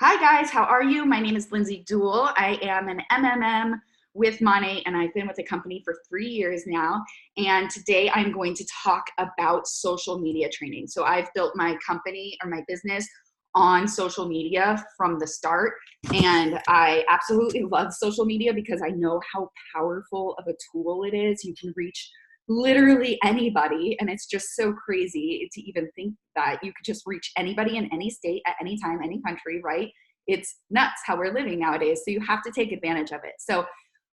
Hi guys, how are you? My name is Lindsay Duell. I am an MMM with Monat, and I've been with the company for 3 years now. And today I'm going to talk about social media training. So I've built my company or my business on social media from the start. And I absolutely love social media because I know how powerful of a tool it is. You can reach literally anybody, and it's just so crazy to even think that you could just reach anybody in any state at any time, any country, right? It's nuts how we're living nowadays, so you have to take advantage of it. So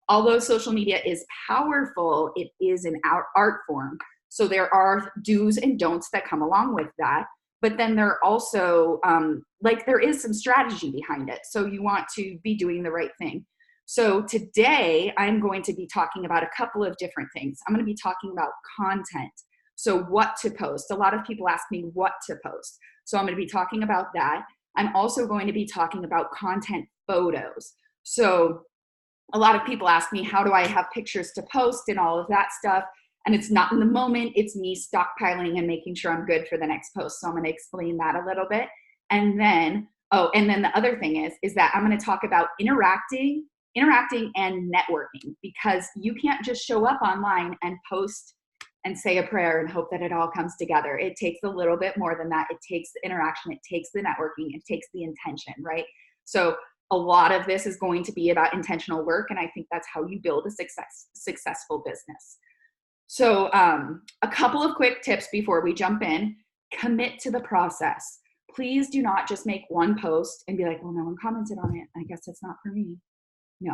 although social media is powerful, it is an art form, so there are do's and don'ts that come along with that. But then there are also there is some strategy behind it, so you want to be doing the right thing. So today I'm going to be talking about a couple of different things. I'm going to be talking about content. So what to post. A lot of people ask me what to post. So I'm going to be talking about that. I'm also going to be talking about content photos. So a lot of people ask me, how do I have pictures to post and all of that stuff? And it's not in the moment, it's me stockpiling and making sure I'm good for the next post. So I'm going to explain that a little bit. And then the other thing is that I'm going to talk about interacting and networking, because you can't just show up online and post and say a prayer and hope that it all comes together. It takes a little bit more than that. It takes the interaction, it takes the networking, it takes the intention, right? So a lot of this is going to be about intentional work, and I think that's how you build a successful business. So a couple of quick tips before we jump in. Commit to the process. Please do not just make one post and be like, well, no one commented on it, I guess it's not for me. No,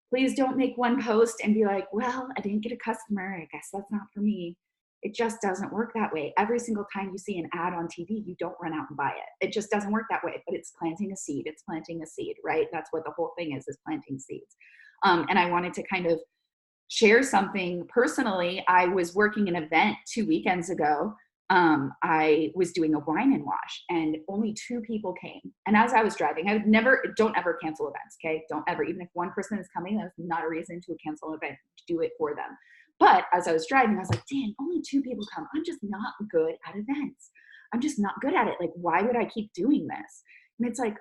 please don't make one post and be like, well, I didn't get a customer, I guess that's not for me. It just doesn't work that way. Every single time you see an ad on TV, you don't run out and buy it. It just doesn't work that way, but it's planting a seed. It's planting a seed, right? That's what the whole thing is planting seeds. And I wanted to kind of share something personally. I was working an event 2 weekends ago. I was doing a wine and wash, and only 2 people came. And as I was driving, don't ever cancel events, okay? Don't ever, even if one person is coming, that's not a reason to cancel an event. Do it for them. But as I was driving, I was like, dang, only 2 people come. I'm just not good at events. I'm just not good at it. Like, why would I keep doing this? And it's like,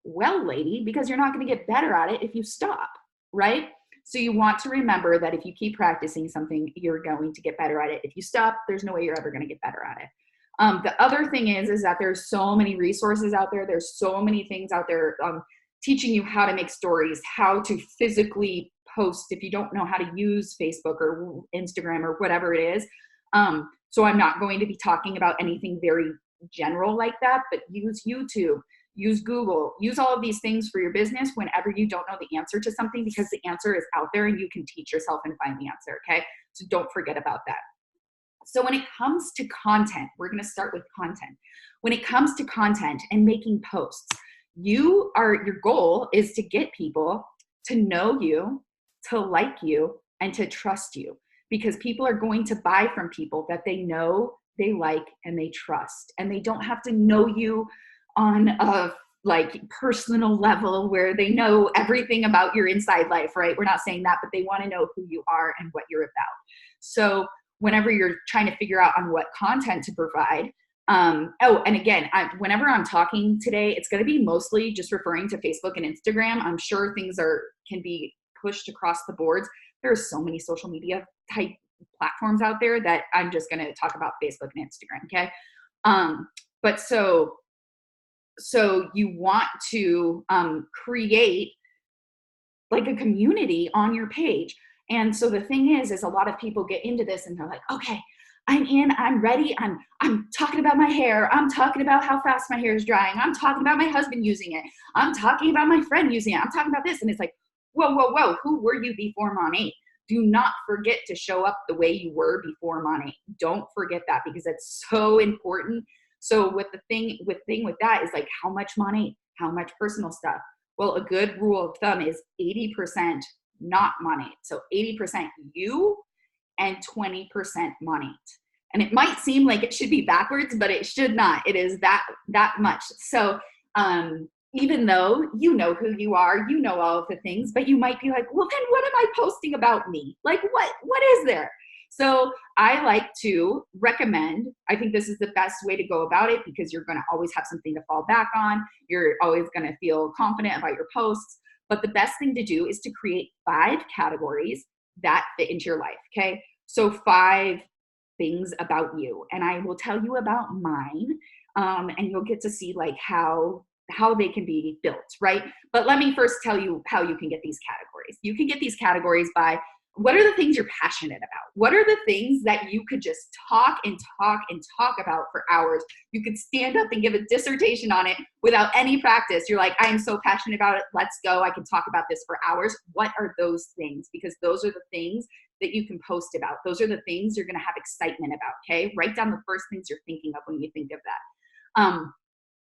well, lady, because you're not going to get better at it if you stop, right? So you want to remember that if you keep practicing something, you're going to get better at it. If you stop, there's no way you're ever going to get better at it. The other thing is that there's so many resources out there. There's so many things out there teaching you how to make stories, how to physically post if you don't know how to use Facebook or Instagram or whatever it is. So I'm not going to be talking about anything very general like that, but use YouTube, use Google, use all of these things for your business whenever you don't know the answer to something, because the answer is out there and you can teach yourself and find the answer, okay? So don't forget about that. So when it comes to content, we're gonna start with content. When it comes to content and making posts, your goal is to get people to know you, to like you, and to trust you, because people are going to buy from people that they know, they like, and they trust. And they don't have to know you on a personal level where they know everything about your inside life, right? We're not saying that, but they want to know who you are and what you're about. So whenever you're trying to figure out on what content to provide, and again, whenever I'm talking today, it's going to be mostly just referring to Facebook and Instagram. I'm sure things can be pushed across the boards. There are so many social media type platforms out there that I'm just going to talk about Facebook and Instagram, okay? But so you want to create like a community on your page. And so the thing is a lot of people get into this and they're like, okay, I'm in, I'm ready. I'm talking about my hair. I'm talking about how fast my hair is drying. I'm talking about my husband using it. I'm talking about my friend using it. I'm talking about this. And it's like, whoa. Who were you before Monat? Do not forget to show up the way you were before Monat. Don't forget that, because it's so important. So with that is like, how much money, how much personal stuff? Well, a good rule of thumb is 80% not Monat. So 80% you and 20% Monat. And it might seem like it should be backwards, but it should not. It is that much. So even though you know who you are, you know all of the things, but you might be like, well, then what am I posting about me? Like, what is there? So I like to recommend, I think this is the best way to go about it because you're going to always have something to fall back on. You're always going to feel confident about your posts. But the best thing to do is to create 5 categories that fit into your life. Okay. So 5 things about you. And I will tell you about mine. And you'll get to see like how they can be built, right? But let me first tell you how you can get these categories. You can get these categories by what are the things you're passionate about? What are the things that you could just talk and talk and talk about for hours? You could stand up and give a dissertation on it without any practice. You're like, I am so passionate about it. Let's go. I can talk about this for hours. What are those things? Because those are the things that you can post about. Those are the things you're going to have excitement about. Okay. Write down the first things you're thinking of when you think of that.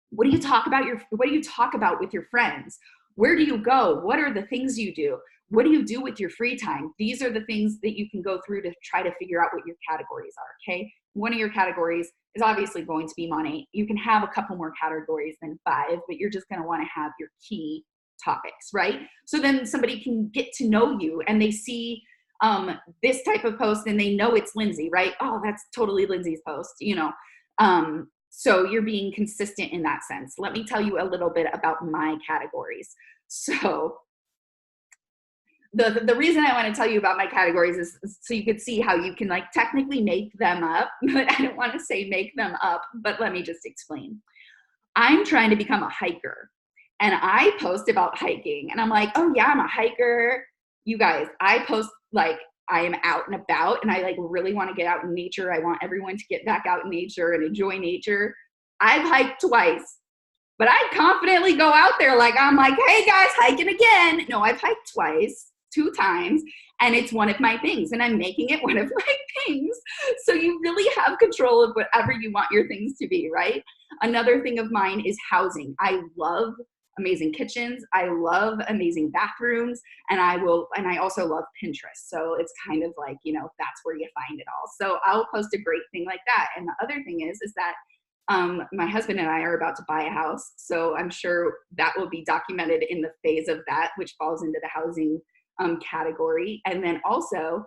What do you talk about with your friends? Where do you go? What are the things you do? What do you do with your free time? These are the things that you can go through to try to figure out what your categories are, okay? One of your categories is obviously going to be money. You can have a couple more categories than 5, but you're just gonna wanna have your key topics, right? So then somebody can get to know you and they see this type of post and they know it's Lindsay, right? Oh, that's totally Lindsay's post, you know? So you're being consistent in that sense. Let me tell you a little bit about my categories. So the reason I want to tell you about my categories is so you could see how you can like technically make them up, but I don't want to say make them up, but let me just explain. I'm trying to become a hiker and I post about hiking and I'm like, oh yeah, I'm a hiker. You guys, I post like I am out and about and I like really want to get out in nature. I want everyone to get back out in nature and enjoy nature. I've hiked twice, but I confidently go out there like I'm like, hey guys, hiking again. No, I've hiked twice. 2 times, and it's one of my things, and I'm making it one of my things. So you really have control of whatever you want your things to be, right? Another thing of mine is housing. I love amazing kitchens. I love amazing bathrooms, and I also love Pinterest. So it's kind of like, you know, that's where you find it all. So I'll post a great thing like that. And the other thing is that my husband and I are about to buy a house. So I'm sure that will be documented in the phase of that, which falls into the housing category. And then also,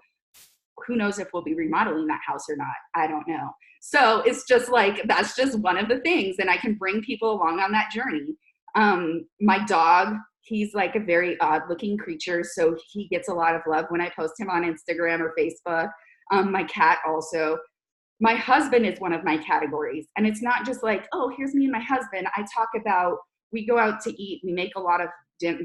who knows if we'll be remodeling that house or not? I don't know. So it's just like, that's just one of the things. And I can bring people along on that journey. My dog, he's like a very odd looking creature. So he gets a lot of love when I post him on Instagram or Facebook. My cat also. My husband is one of my categories. And it's not just like, oh, here's me and my husband. I talk about, we go out to eat. We make a lot of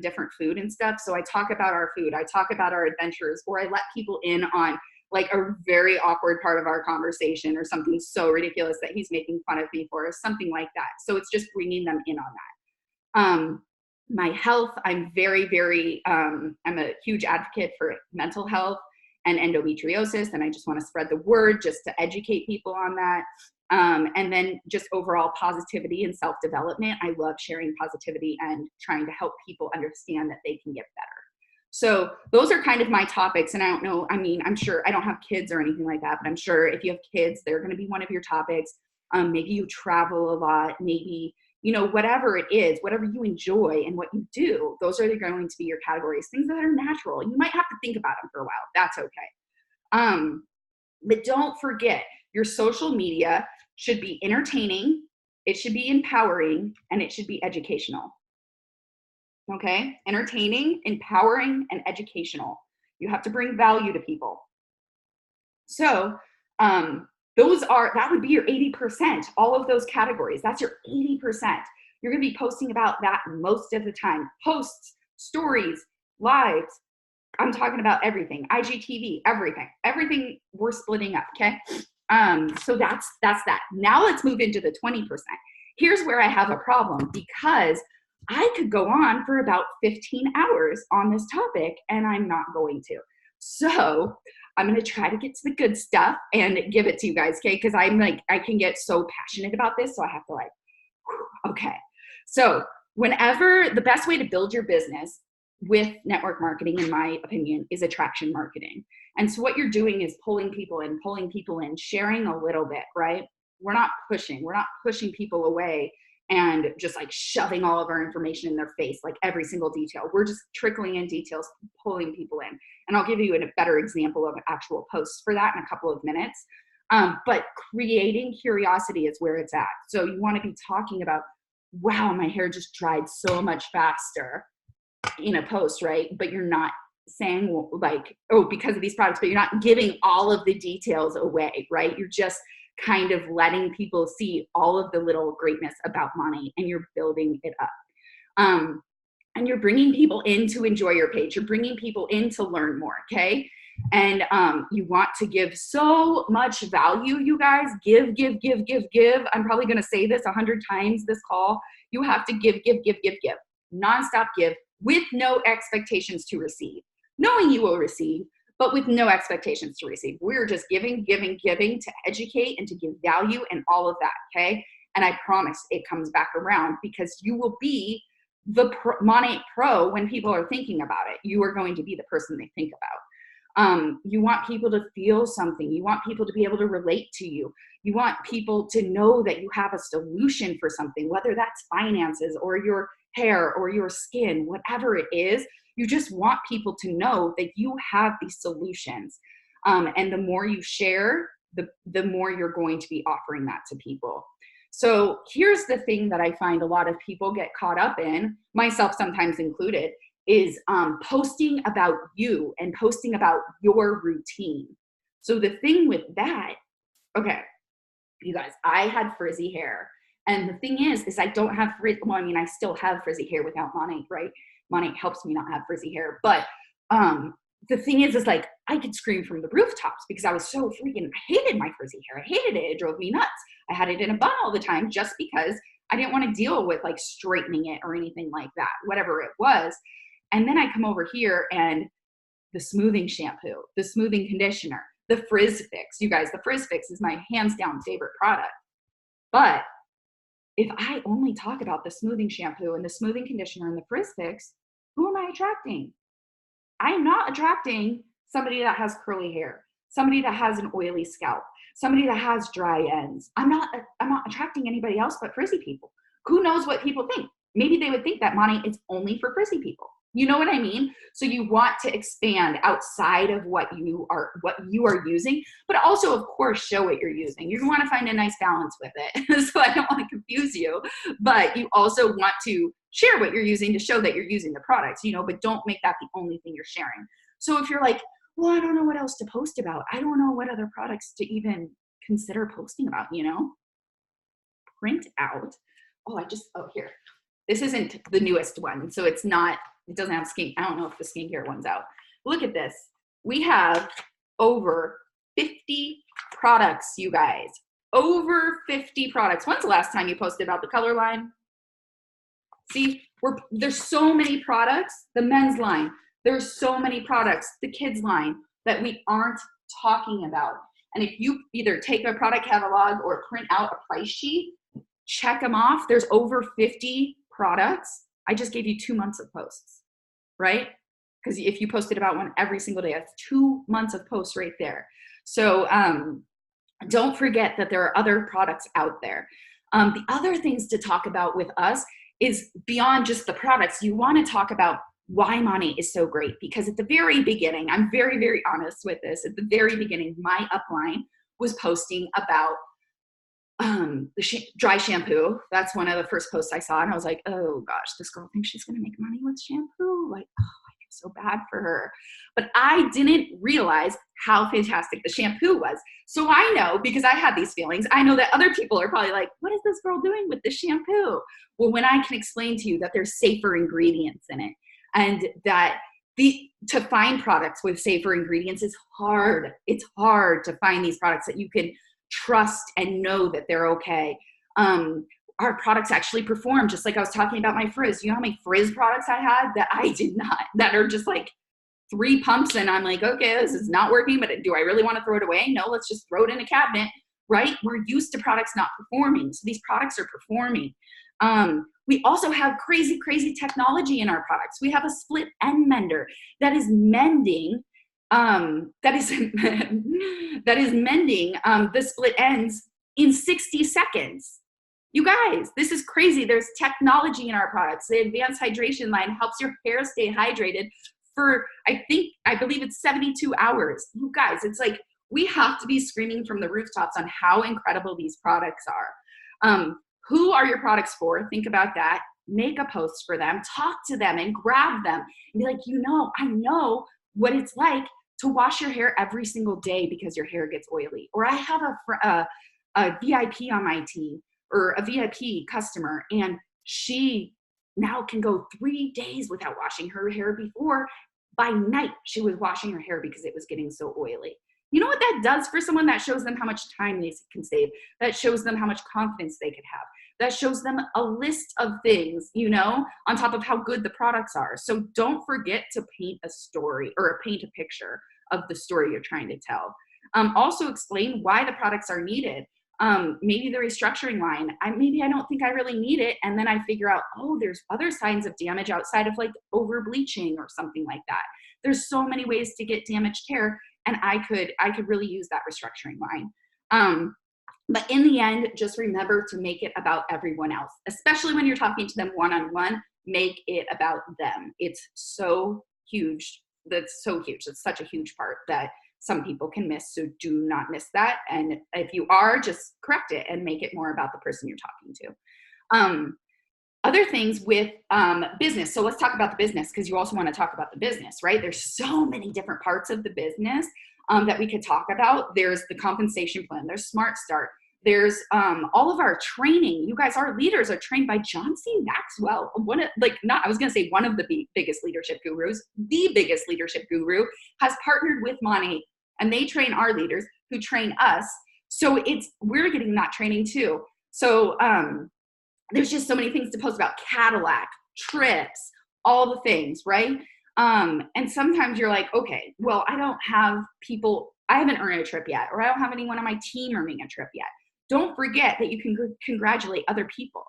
different food and stuff. So I talk about our food. I talk about our adventures, or I let people in on like a very awkward part of our conversation or something so ridiculous that he's making fun of me for, or something like that. So it's just bringing them in on that. My health, I'm I'm a huge advocate for mental health and endometriosis. And I just want to spread the word just to educate people on that. And then just overall positivity and self-development. I love sharing positivity and trying to help people understand that they can get better. So those are kind of my topics. And I don't know, I mean, I'm sure I don't have kids or anything like that, but I'm sure if you have kids, they're going to be one of your topics. Maybe you travel a lot, maybe, you know, whatever it is, whatever you enjoy and what you do, those are going to be your categories, things that are natural. You might have to think about them for a while. That's okay. But don't forget, your social media should be entertaining, it should be empowering, and it should be educational. Okay? Entertaining, empowering, and educational. You have to bring value to people. So that would be your 80%, all of those categories. That's your 80%. You're going to be posting about that most of the time. Posts, stories, lives. I'm talking about everything. IGTV, everything we're splitting up, okay? So that's that. Now let's move into the 20%. Here's where I have a problem, because I could go on for about 15 hours on this topic and I'm not going to. So I'm going to try to get to the good stuff and give it to you guys, okay? Because I'm like, I can get so passionate about this, so I have to like, okay. So the best way to build your business with network marketing, in my opinion, is attraction marketing. And so what you're doing is pulling people in, sharing a little bit, right? We're not pushing people away and just like shoving all of our information in their face, like every single detail. We're just trickling in details, pulling people in. And I'll give you a better example of an actual post for that in a couple of minutes. But creating curiosity is where it's at. So you want to be talking about, wow, my hair just dried so much faster in a post, right? But you're not saying like, oh, because of these products, but you're not giving all of the details away, right? You're just kind of letting people see all of the little greatness about Monat, and you're building it up. And you're bringing people in to enjoy your page. You're bringing people in to learn more, okay? And you want to give so much value, you guys. Give, give, give, give, give. I'm probably going to say this 100 times this call. You have to give, give, give, give, give. Nonstop give with no expectations to receive. Knowing you will receive, but with no expectations to receive. We're just giving, giving, giving to educate and to give value and all of that, okay? And I promise it comes back around, because you will be the Monat Pro when people are thinking about it. You are going to be the person they think about. You want people to feel something. You want people to be able to relate to you. You want people to know that you have a solution for something, whether that's finances or your hair or your skin, whatever it is. You just want people to know that you have these solutions. And the more you share, the more you're going to be offering that to people. So here's the thing that I find a lot of people get caught up in, myself sometimes included, is posting about you and posting about your routine. So the thing with that, okay, you guys, I had frizzy hair. And the thing is I don't have well, I mean, I still have frizzy hair without Monat, right? Monat helps me not have frizzy hair. But the thing is like, I could scream from the rooftops because I was so freaking, I hated my frizzy hair. I hated it. It drove me nuts. I had it in a bun all the time just because I didn't want to deal with like straightening it or anything like that, whatever it was. And then I come over here and the smoothing shampoo, the smoothing conditioner, the Frizz Fix. You guys, the Frizz Fix is my hands down favorite product. But if I only talk about the smoothing shampoo and the smoothing conditioner and the Frizz Fix, who am I attracting? I'm not attracting somebody that has curly hair, somebody that has an oily scalp, somebody that has dry ends. I'm not attracting anybody else but frizzy people. Who knows what people think? Maybe they would think that Monat is only for frizzy people. You know what I mean? So you want to expand outside of what you are using, but also, of course, show what you're using. You want to find a nice balance with it. So I don't want to confuse you, but you also want to share what you're using to show that you're using the products, you know, but don't make that the only thing you're sharing. So if you're like, well, I don't know what else to post about. I don't know what other products to even consider posting about, you know, print out. Here. This isn't the newest one. So it doesn't have skin. I don't know if the skincare one's out. Look at this. We have over 50 products, you guys. Over 50 products. When's the last time you posted about the color line? See, there's so many products. The men's line, there's so many products. The kids line that we aren't talking about. And if you either take a product catalog or print out a price sheet, check them off. There's over 50 products. I just gave you 2 months of posts, right? Because if you posted about one every single day, that's 2 months of posts right there. So don't forget that there are other products out there. The other things to talk about with us is beyond just the products. You want to talk about why Monat is so great, because at the very beginning, I'm very, very honest with this. At the very beginning, my upline was posting about dry shampoo. That's one of the first posts I saw. And I was like, oh gosh, this girl thinks she's going to make money with shampoo. Like, oh, I feel so bad for her. But I didn't realize how fantastic the shampoo was. So I know, because I had these feelings, I know that other people are probably like, what is this girl doing with the shampoo? Well, when I can explain to you that there's safer ingredients in it, and that to find products with safer ingredients is hard. It's hard to find these products that you can trust and know that they're okay. Our products actually perform, just like I was talking about my frizz. You know how many frizz products I had that I did not, that are just like 3 pumps and I'm like, okay, this is not working, but do I really want to throw it away? No, let's just throw it in a cabinet, right? We're used to products not performing. So these products are performing. We also have crazy, crazy technology in our products. We have a split end mender that is mending that is mending the split ends in 60 seconds. You guys, this is crazy. There's technology in our products. The advanced hydration line helps your hair stay hydrated for, I believe it's 72 hours. You guys, it's like, we have to be screaming from the rooftops on how incredible these products are. Who are your products for? Think about that. Make a post for them, talk to them and grab them and be like, I know what it's like to wash your hair every single day because your hair gets oily. Or I have a VIP on my team, or a VIP customer, and she now can go 3 days without washing her hair. Before, by night, she was washing her hair because it was getting so oily. You know what that does for someone? That shows them how much time they can save. That shows them how much confidence they could have. That shows them a list of things, on top of how good the products are. So don't forget to paint a story or paint a picture of the story you're trying to tell. Also explain why the products are needed. Maybe the restructuring line, maybe I don't think I really need it. And then I figure out, there's other signs of damage outside of like over bleaching or something like that. There's so many ways to get damaged hair, and I could really use that restructuring line. But in the end, just remember to make it about everyone else, especially when you're talking to them one-on-one. Make it about them. It's so huge. That's so huge. It's such a huge part that some people can miss. So do not miss that. And if you are, just correct it and make it more about the person you're talking to. Other things with business. So let's talk about the business, because you also want to talk about the business, right? There's so many different parts of the business that we could talk about. There's the compensation plan. There's Smart Start. There's all of our training. You guys, our leaders are trained by John C. Maxwell. I was going to say one of the biggest leadership gurus. The biggest leadership guru has partnered with Monat, and they train our leaders who train us. So we're getting that training too. So there's just so many things to post about. Cadillac, trips, all the things, right? And sometimes you're like, okay, well, I haven't earned a trip yet, or I don't have anyone on my team earning a trip yet. Don't forget that you can congratulate other people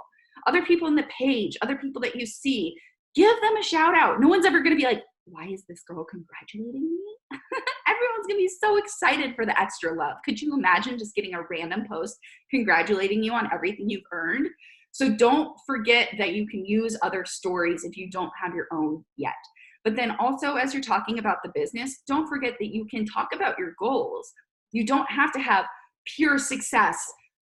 in the page, other people that you see. Give them a shout out. No one's ever going to be like, why is this girl congratulating me? Everyone's going to be so excited for the extra love. Could you imagine just getting a random post congratulating you on everything you've earned? So don't forget that you can use other stories if you don't have your own yet. But then also, as you're talking about the business, don't forget that you can talk about your goals. You don't have to have pure success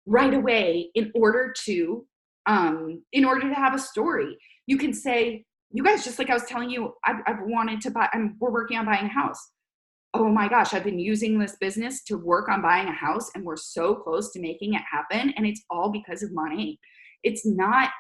right away in order to have a story. You can say, you guys, just like I was telling you, I've wanted to buy, we're working on buying a house. Oh my gosh, I've been using this business to work on buying a house, and we're so close to making it happen. And it's all because of money. It's not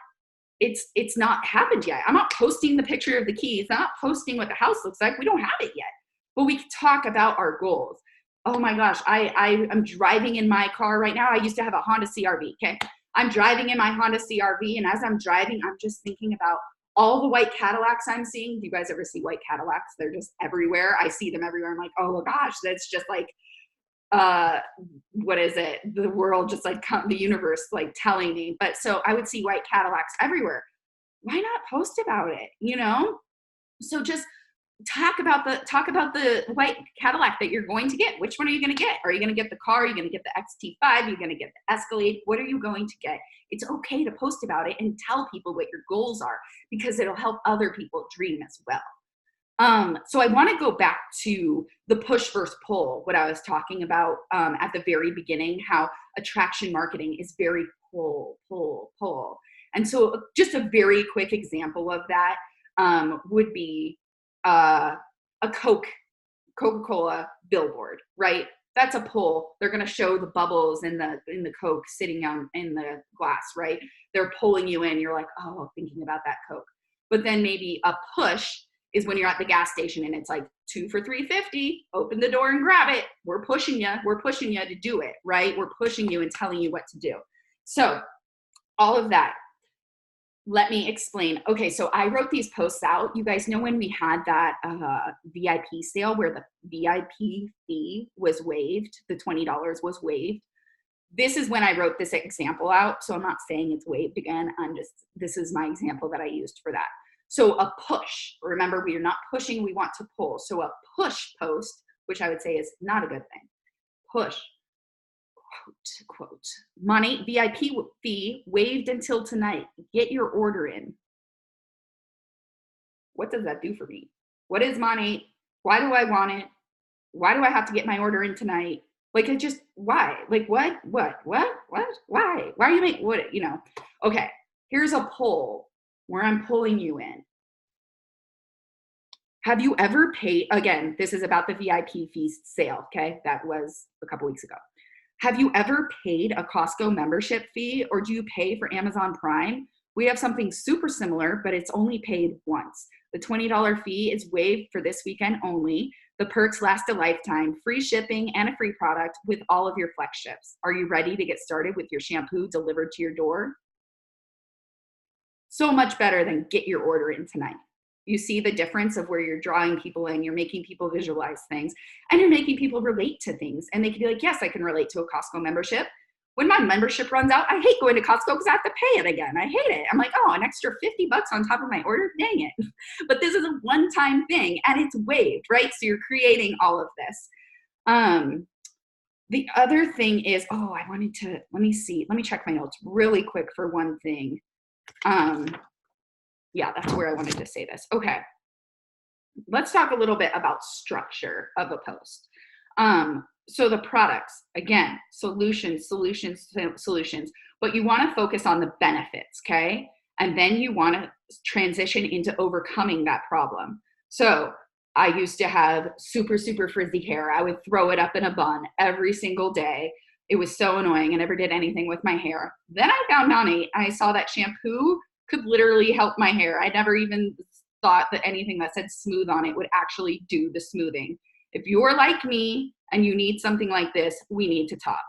happened yet. I'm not posting the picture of the keys. I'm not posting what the house looks like. We don't have it yet, but we can talk about our goals. Oh my gosh, I'm driving in my car right now. I used to have a Honda CRV, okay? I'm driving in my Honda CRV, and as I'm driving, I'm just thinking about all the white Cadillacs I'm seeing. Do you guys ever see white Cadillacs? They're just everywhere. I see them everywhere. I'm like, oh my gosh, that's just like, what is it? The world just like the universe like telling me. But so I would see white Cadillacs everywhere. Why not post about it? So just talk about the white Cadillac that you're going to get. Which one are you going to get? Are you going to get the car? Are you going to get the XT5? Are you going to get the Escalade? What are you going to get? It's okay to post about it and tell people what your goals are, because it'll help other people dream as well. So I want to go back to the push versus pull, what I was talking about at the very beginning, how attraction marketing is very pull. And so just a very quick example of that would be a Coca-Cola billboard, right? That's a pull. They're going to show the bubbles in the Coke sitting in the glass, right? They're pulling you in. You're like, oh, thinking about that Coke. But then maybe a push is when you're at the gas station and it's like 2 for $3.50, open the door and grab it. We're pushing you to do it, right? We're pushing you and telling you what to do. So all of that, let me explain. Okay, so I wrote these posts out. You guys know when we had that VIP sale where the VIP fee was waived, the $20 was waived. This is when I wrote this example out. So I'm not saying it's waived again. This is my example that I used for that. So a push, remember, we are not pushing, we want to pull. So a push post, which I would say is not a good thing. Push. quote, Monat VIP fee waived until tonight. Get your order in. What does that do for me? What is Monat? Why do I want it? Why do I have to get my order in tonight? Like, it just, why? Like, what? Why? Why are you making, what, Okay, here's a poll where I'm pulling you in. Have you ever paid, again, this is about the VIP feast sale, okay? That was a couple weeks ago. Have you ever paid a Costco membership fee, or do you pay for Amazon Prime? We have something super similar, but it's only paid once. The $20 fee is waived for this weekend only. The perks last a lifetime, free shipping and a free product with all of your flex ships. Are you ready to get started with your shampoo delivered to your door? So much better than get your order in tonight. You see the difference of where you're drawing people in, you're making people visualize things, and you're making people relate to things. And they can be like, yes, I can relate to a Costco membership. When my membership runs out, I hate going to Costco because I have to pay it again. I hate it. I'm like, oh, an extra $50 on top of my order? Dang it. But this is a one-time thing, and it's waived, right? So you're creating all of this. The other thing is, let me check my notes really quick for one thing. Yeah, that's where I wanted to say this. Okay. Let's talk a little bit about structure of a post. So the products, again, solutions, but you want to focus on the benefits, okay? And then you want to transition into overcoming that problem. So I used to have super, super frizzy hair. I would throw it up in a bun every single day. It was so annoying. I never did anything with my hair. Then I found Monat. I saw that shampoo could literally help my hair. I never even thought that anything that said smooth on it would actually do the smoothing. If you're like me and you need something like this, we need to talk.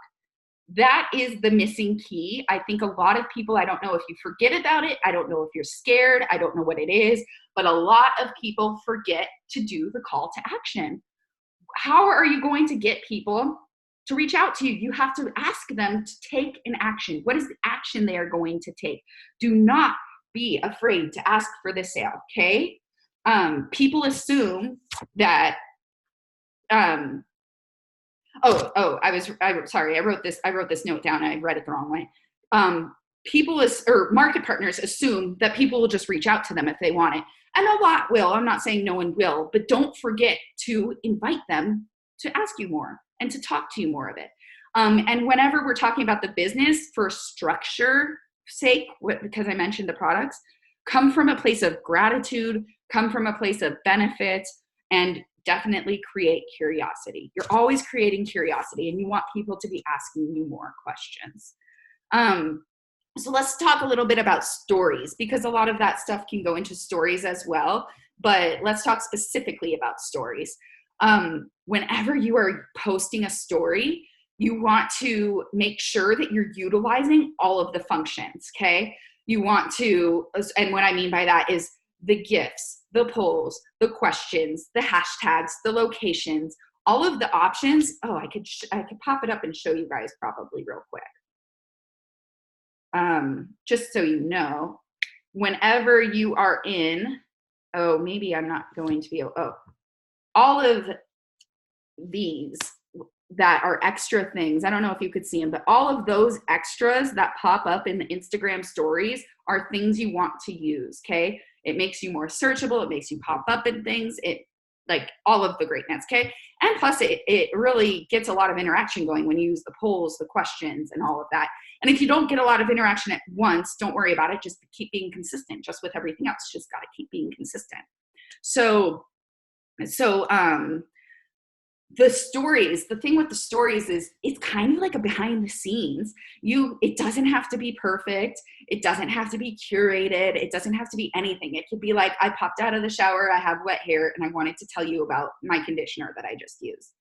That is the missing key. I think a lot of people, I don't know if you forget about it. I don't know if you're scared. I don't know what it is, but a lot of people forget to do the call to action. How are you going to get people to reach out to you? You have to ask them to take an action. What is the action they are going to take? Do not be afraid to ask for the sale, okay? People assume that, I'm sorry, I wrote this note down and I read it the wrong way. Market partners assume that people will just reach out to them if they want it. And a lot will. I'm not saying no one will, but don't forget to invite them to ask you more and to talk to you more of it. And whenever we're talking about the business for structure sake, because I mentioned the products, come from a place of gratitude, come from a place of benefit, and definitely create curiosity. You're always creating curiosity, and you want people to be asking you more questions. So let's talk a little bit about stories, because a lot of that stuff can go into stories as well, but let's talk specifically about stories. Whenever you are posting a story, you want to make sure that you're utilizing all of the functions, okay? You want to, and what I mean by that is the GIFs, the polls, the questions, the hashtags, the locations, all of the options. Oh, I could pop it up and show you guys probably real quick. Just so you know, whenever you are in, maybe I'm not going to be able, all of these that are extra things, I don't know if you could see them, but all of those extras that pop up in the Instagram stories are things you want to use, okay? It makes you more searchable. It makes you pop up in things. It, like, all of the greatness, okay? And plus, it really gets a lot of interaction going when you use the polls, the questions, and all of that. And if you don't get a lot of interaction at once, don't worry about it. Just keep being consistent, just with everything else. Just got to keep being consistent. So the stories, the thing with the stories is it's kind of like a behind the scenes. It doesn't have to be perfect. It doesn't have to be curated. It doesn't have to be anything. It could be like, I popped out of the shower, I have wet hair, and I wanted to tell you about my conditioner that I just used.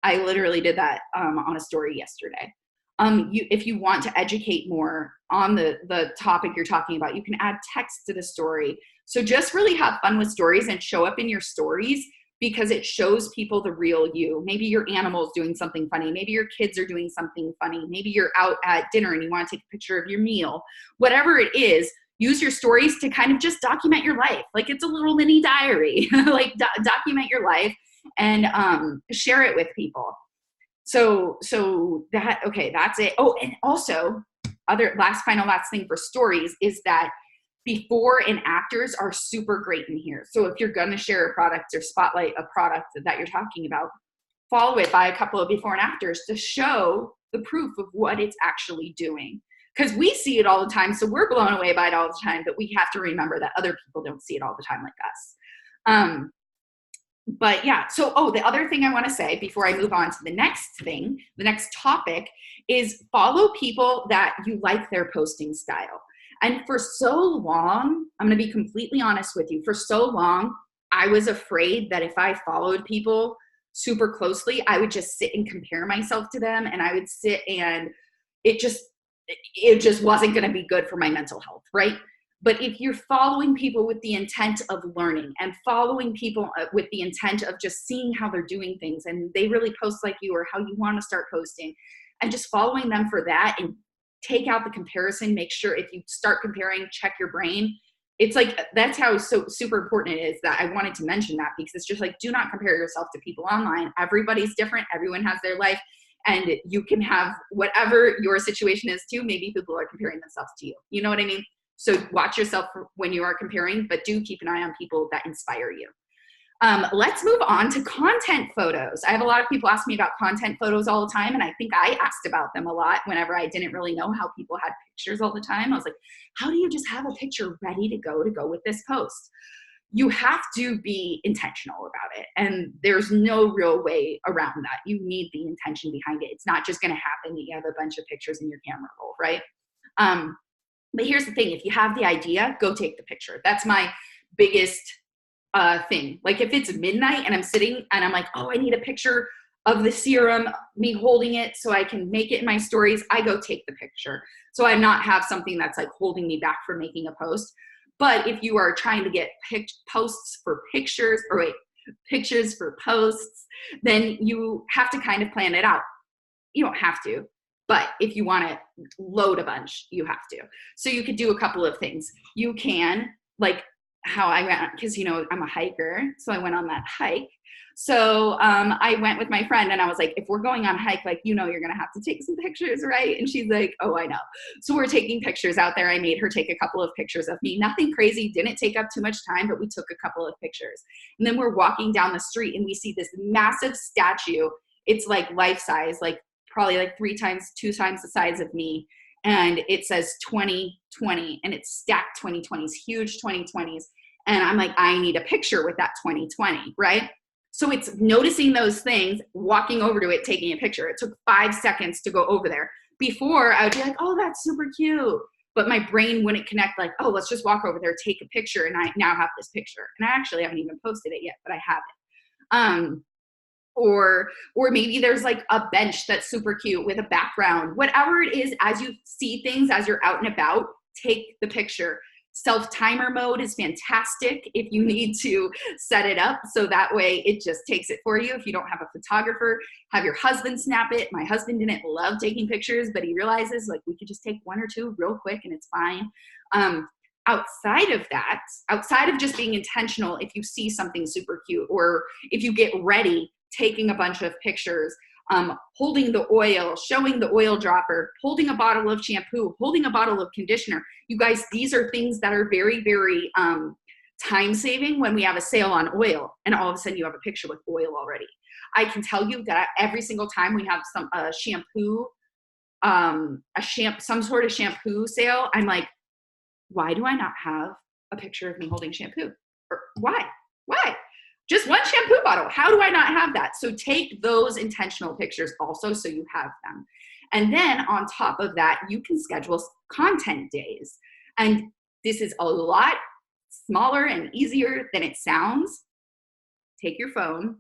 I literally did that on a story yesterday. If you want to educate more on the topic you're talking about, you can add text to the story. So just really have fun with stories and show up in your stories, because it shows people the real you. Maybe your animal's doing something funny. Maybe your kids are doing something funny. Maybe you're out at dinner and you want to take a picture of your meal. Whatever it is, use your stories to kind of just document your life. Like, it's a little mini diary. Like, document your life and share it with people. Okay, that's it. Oh, and also last thing for stories is that before and afters are super great in here. So if you're going to share a product or spotlight a product that you're talking about, follow it by a couple of before and afters to show the proof of what it's actually doing. Because we see it all the time, so we're blown away by it all the time, but we have to remember that other people don't see it all the time like us. But yeah, so the other thing I want to say before I move on to the next thing, the next topic, is follow people that you like their posting style. And for so long, I'm going to be completely honest with you, for so long, I was afraid that if I followed people super closely, I would just sit and compare myself to them, and I would sit and it just wasn't going to be good for my mental health, right? But if you're following people with the intent of learning and following people with the intent of just seeing how they're doing things and they really post like you or how you want to start posting, and just following them for that, and take out the comparison, make sure if you start comparing, check your brain. It's like, that's how super important it is that I wanted to mention that, because it's just like, do not compare yourself to people online. Everybody's different. Everyone has their life, and you can have whatever your situation is too. Maybe people are comparing themselves to you. You know what I mean? So watch yourself when you are comparing, but do keep an eye on people that inspire you. Let's move on to content photos. I have a lot of people ask me about content photos all the time, and I think I asked about them a lot whenever I didn't really know how people had pictures all the time. I was like, how do you just have a picture ready to go with this post? You have to be intentional about it, and there's no real way around that. You need the intention behind it. It's not just going to happen that you have a bunch of pictures in your camera roll, right? But here's the thing, if you have the idea, go take the picture. That's my biggest thing. Like if it's midnight and I'm sitting and I'm like, oh, I need a picture of the serum, me holding it so I can make it in my stories, I go take the picture. So I not have something that's like holding me back from making a post. But if you are trying to get pictures for posts, then you have to kind of plan it out. You don't have to, but if you want to load a bunch, you have to. So you could do a couple of things. You can, like how I went, because, you know, I'm a hiker. So I went on that hike. So I went with my friend and I was like, if we're going on a hike, like, you know, you're going to have to take some pictures, right? And she's like, oh, I know. So we're taking pictures out there. I made her take a couple of pictures of me. Nothing crazy, didn't take up too much time, but we took a couple of pictures. And then we're walking down the street and we see this massive statue. It's like life size, like probably like 2 times the size of me. And it says 2020 and it's stacked 2020s, huge 2020s. And I'm like, I need a picture with that 2020, right? So it's noticing those things, walking over to it, taking a picture. It took 5 seconds to go over there. Before I would be like, oh, that's super cute. But my brain wouldn't connect like, oh, let's just walk over there, take a picture. And I now have this picture. And I actually haven't even posted it yet, but I have it. Or maybe there's like a bench that's super cute with a background. Whatever it is, as you see things, as you're out and about, take the picture. Self-timer mode is fantastic if you need to set it up so that way it just takes it for you. If you don't have a photographer, have your husband snap it. My husband didn't love taking pictures, but he realizes like we could just take 1 or 2 real quick and it's fine. Outside of that, outside of just being intentional, if you see something super cute or if you get ready, taking a bunch of pictures, holding the oil, showing the oil dropper, holding a bottle of shampoo, holding a bottle of conditioner. You guys, these are things that are very, very time saving when we have a sale on oil and all of a sudden you have a picture with oil already. I can tell you that every single time we have some shampoo, some sort of shampoo sale, I'm like, why do I not have a picture of me holding shampoo? Or why? Just one shampoo bottle. How do I not have that? So take those intentional pictures also so you have them. And then on top of that, you can schedule content days. And this is a lot smaller and easier than it sounds. Take your phone,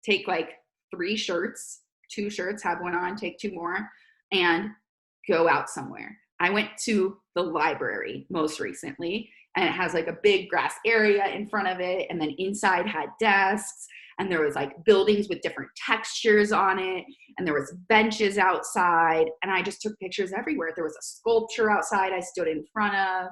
take like 3 shirts, 2 shirts, have one on, take 2 more, and go out somewhere. I went to the library most recently, and it has like a big grass area in front of it. And then inside had desks, and there was like buildings with different textures on it. And there was benches outside, and I just took pictures everywhere. There was a sculpture outside I stood in front of.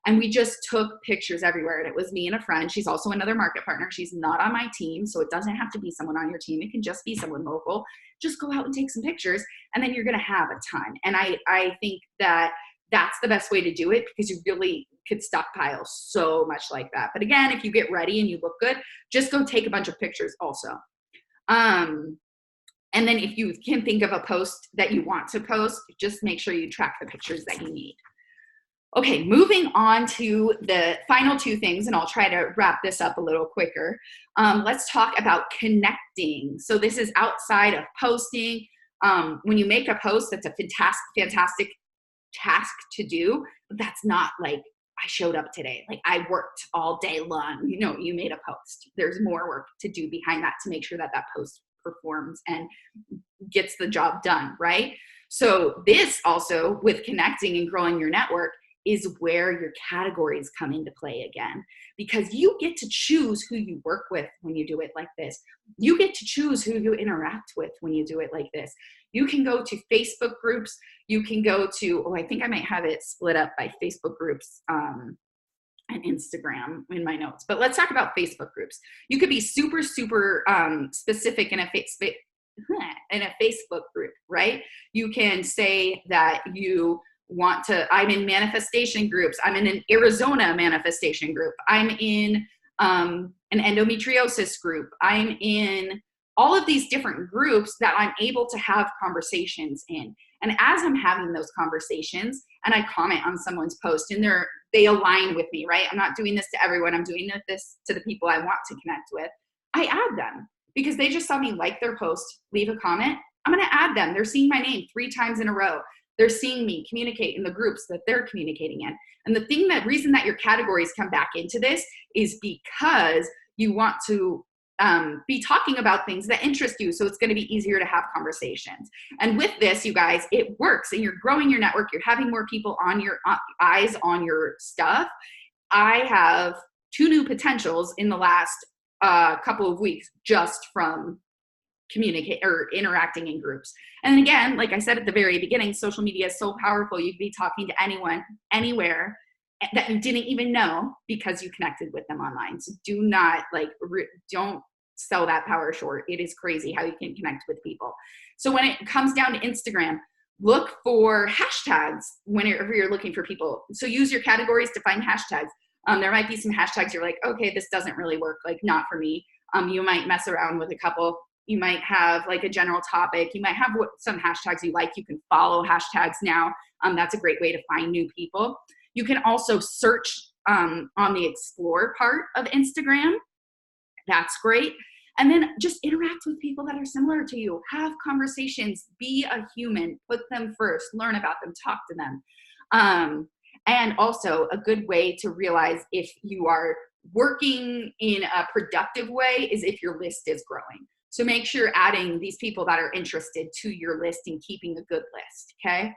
And we just took pictures everywhere. And it was me and a friend. She's also another market partner. She's not on my team. So it doesn't have to be someone on your team. It can just be someone local. Just go out and take some pictures, and then you're going to have a ton. And I think that that's the best way to do it, because you really could stockpile so much like that. But again, if you get ready and you look good, just go take a bunch of pictures also. And then if you can think of a post that you want to post, just make sure you track the pictures that you need. Okay, moving on to the final two things, and I'll try to wrap this up a little quicker. Let's talk about connecting. So this is outside of posting. When you make a post, that's a fantastic task to do, but that's not like, I showed up today, like I worked all day long. You know, you made a post. There's more work to do behind that to make sure that that post performs and gets the job done, right? So this also, with connecting and growing your network, is where your categories come into play again, because you get to choose who you work with when you do it like this. You get to choose who you interact with when you do it like this. You can go to Facebook groups. You can go to, I think I might have it split up by Facebook groups and Instagram in my notes, but let's talk about Facebook groups. You could be super specific in a Facebook group, right? You can say that you want to, I'm in manifestation groups. I'm in an Arizona manifestation group. I'm in an endometriosis group. I'm in all of these different groups that I'm able to have conversations in. And as I'm having those conversations and I comment on someone's post and they align with me, right? I'm not doing this to everyone. I'm doing this to the people I want to connect with. I add them because they just saw me like their post, leave a comment. I'm going to add them. They're seeing my name 3 times in a row. They're seeing me communicate in the groups that they're communicating in. And the reason that your categories come back into this is because you want to be talking about things that interest you. So it's going to be easier to have conversations. And with this, you guys, it works, and you're growing your network. You're having more people on your eyes on your stuff. I have 2 new potentials in the last couple of weeks just from communicate or interacting in groups. And again, like I said at the very beginning, social media is so powerful. You can be talking to anyone, anywhere that you didn't even know because you connected with them online. So do not don't sell that power short. It is crazy how you can connect with people. So when it comes down to Instagram, look for hashtags whenever you're looking for people. So use your categories to find hashtags. There might be some hashtags you're like, okay, this doesn't really work, like not for me. You might mess around with a couple. You might have like a general topic. You might have some hashtags you like. You can follow hashtags now. That's a great way to find new people. You can also search on the explore part of Instagram. That's great. And then just interact with people that are similar to you. Have conversations. Be a human. Put them first. Learn about them. Talk to them. And also a good way to realize if you are working in a productive way is if your list is growing. So make sure you're adding these people that are interested to your list and keeping a good list, okay?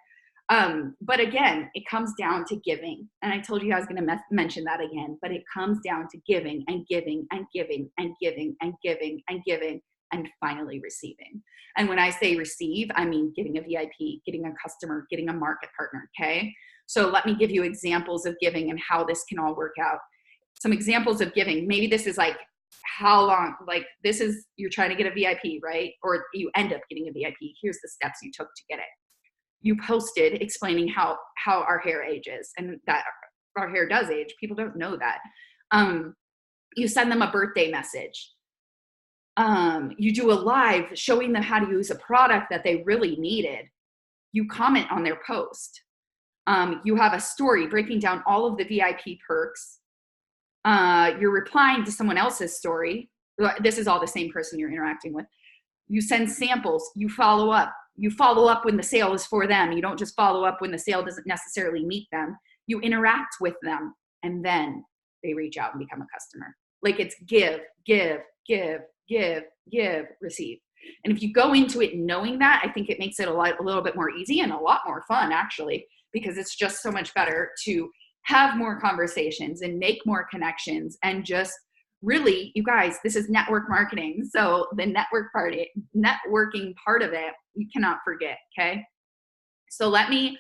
But again, it comes down to giving. And I told you I was going to mention that again, but it comes down to giving and giving and giving and giving and giving and giving and finally receiving. And when I say receive, I mean getting a VIP, getting a customer, getting a market partner, okay? So let me give you examples of giving and how this can all work out. Some examples of giving. Maybe this is like, how long, like this is, you're trying to get a VIP, right? Or you end up getting a VIP. Here's the steps you took to get it. You posted explaining how our hair ages and that our hair does age. People don't know that. You send them a birthday message. You do a live showing them how to use a product that they really needed. You comment on their post. You have a story breaking down all of the VIP perks. You're replying to someone else's story. This is all the same person you're interacting with. You send samples. You follow up. You follow up when the sale is for them. You don't just follow up when the sale doesn't necessarily meet them. You interact with them, and then they reach out and become a customer. Like it's give, give, give, give, give, receive. And if you go into it knowing that, I think it makes it a little bit more easy and a lot more fun, actually, because it's just so much better to have more conversations and make more connections and just really, you guys, this is network marketing. So the networking part of it, you cannot forget, okay? So let me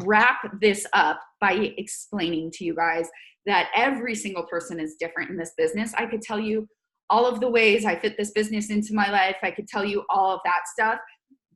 wrap this up by explaining to you guys that every single person is different in this business. I could tell you all of the ways I fit this business into my life. I could tell you all of that stuff.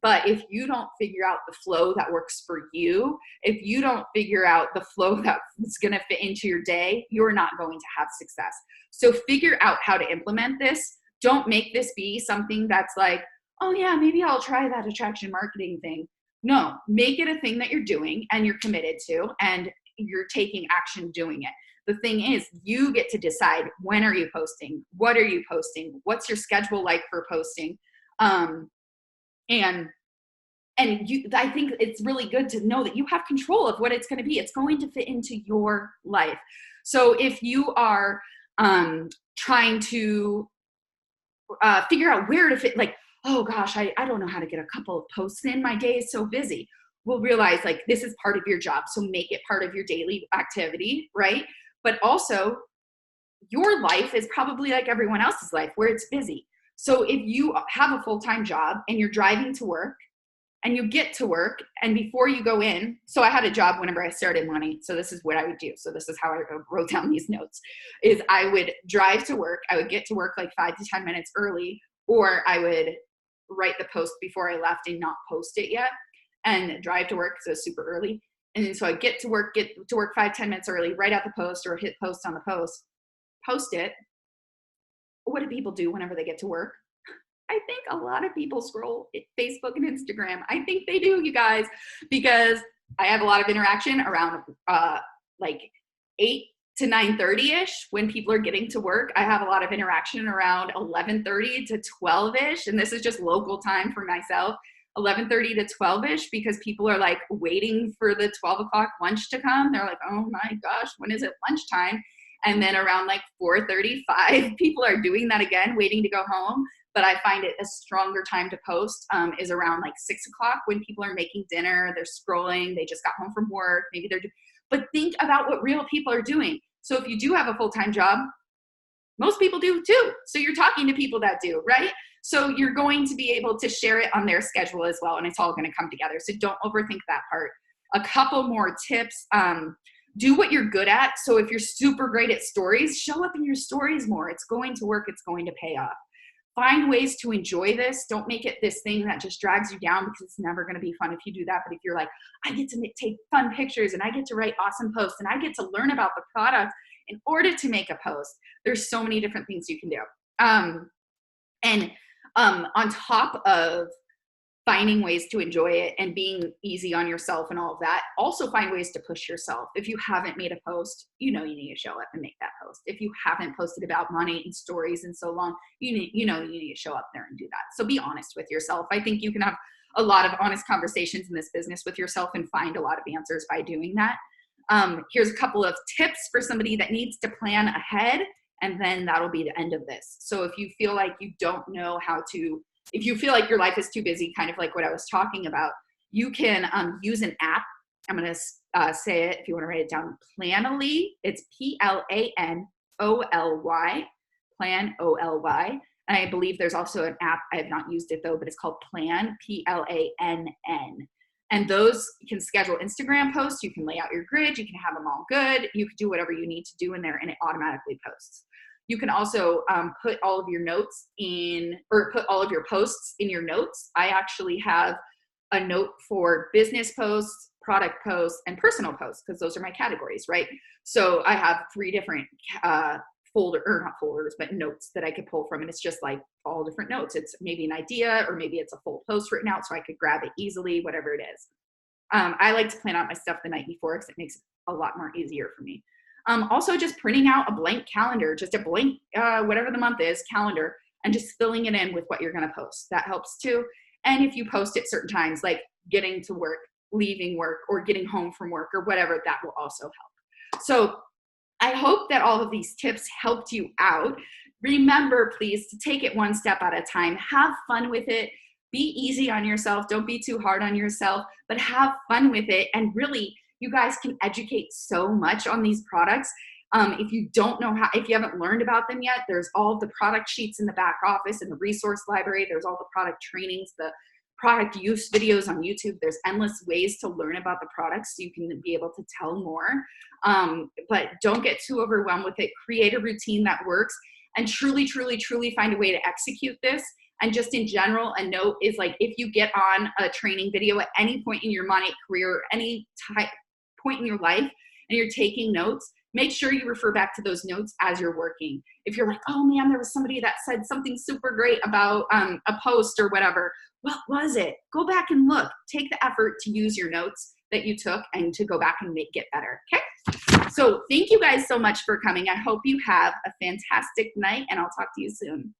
But if you don't figure out the flow that works for you, if you don't figure out the flow that's going to fit into your day, you're not going to have success. So figure out how to implement this. Don't make this be something that's like, oh yeah, maybe I'll try that attraction marketing thing. No, make it a thing that you're doing and you're committed to and you're taking action doing it. The thing is, you get to decide, when are you posting? What are you posting? What's your schedule like for posting? And I think it's really good to know that you have control of what it's going to be. It's going to fit into your life. So if you are trying to figure out where to fit, like, oh gosh, I don't know how to get a couple of posts in. My day is so busy. We'll realize like this is part of your job. So make it part of your daily activity, right? But also your life is probably like everyone else's life where it's busy. So if you have a full-time job and you're driving to work and you get to work and before you go in, so I had a job whenever I started Monat. So this is what I would do. So this is how I wrote down these notes is I would drive to work. I would get to work like 5 to 10 minutes early, or I would write the post before I left and not post it yet and drive to work. So it's super early. And then so I get to work 5-10 minutes early, write out the post or hit post on the post it. What do people do whenever they get to work? I think a lot of people scroll Facebook and Instagram. I think they do, you guys, because I have a lot of interaction around like 8 to 9:30-ish when people are getting to work. I have a lot of interaction around 11:30 to 12-ish, and this is just local time for myself, 11:30 to 12-ish, because people are like waiting for the 12 o'clock lunch to come. They're like, oh my gosh, when is it lunchtime? And then around like 4:35, people are doing that again, waiting to go home. But I find it a stronger time to post is around like 6 o'clock when people are making dinner, they're scrolling, they just got home from work, maybe but think about what real people are doing. So if you do have a full-time job, most people do too. So you're talking to people that do, right? So you're going to be able to share it on their schedule as well, and it's all going to come together. So don't overthink that part. A couple more tips. Do what you're good at. So if you're super great at stories, show up in your stories more. It's going to work. It's going to pay off. Find ways to enjoy this. Don't make it this thing that just drags you down, because it's never going to be fun if you do that. But if you're like, I get to take fun pictures and I get to write awesome posts and I get to learn about the product in order to make a post, there's so many different things you can do. On top of finding ways to enjoy it and being easy on yourself and all of that, also find ways to push yourself. If you haven't made a post, you need to show up and make that post. If you haven't posted about money and stories in so long, you need to show up there and do that. So be honest with yourself. I think you can have a lot of honest conversations in this business with yourself and find a lot of answers by doing that. Here's a couple of tips for somebody that needs to plan ahead, and then that'll be the end of this. So if you feel like you don't know how to, if you feel like your life is too busy, kind of like what I was talking about, you can use an app. I'm going to say it if you want to write it down. Planoly. It's Planoly. Plan OLY. And I believe there's also an app. I have not used it though, but it's called Plan, Plann. And those can schedule Instagram posts. You can lay out your grid. You can have them all good. You can do whatever you need to do in there, and it automatically posts. You can also put all of your notes in, or put all of your posts in your notes. I actually have a note for business posts, product posts, and personal posts, because those are my categories, right? So I have 3 different not folders, but notes that I could pull from. And it's just like all different notes. It's maybe an idea, or maybe it's a full post written out so I could grab it easily, whatever it is. I like to plan out my stuff the night before, because it makes it a lot more easier for me. Also just printing out a blank calendar, just a blank, whatever the month is, calendar, and just filling it in with what you're going to post. That helps too. And if you post at certain times, like getting to work, leaving work, or getting home from work, or whatever, that will also help. So I hope that all of these tips helped you out. Remember, please, to take it one step at a time. Have fun with it. Be easy on yourself. Don't be too hard on yourself, but have fun with it. And really, you guys can educate so much on these products. If you don't know how, if you haven't learned about them yet, there's all the product sheets in the back office and the resource library. There's all the product trainings, the product use videos on YouTube. There's endless ways to learn about the products so you can be able to tell more. But don't get too overwhelmed with it. Create a routine that works and truly, truly, truly find a way to execute this. And just in general, a note is like, if you get on a training video at any point in your Monat career, or any point in your life, and you're taking notes, make sure you refer back to those notes as you're working. If you're like, oh man, there was somebody that said something super great about a post or whatever, what was it? Go back and look. Take the effort to use your notes that you took and to go back and get better, okay? So thank you guys so much for coming. I hope you have a fantastic night, and I'll talk to you soon.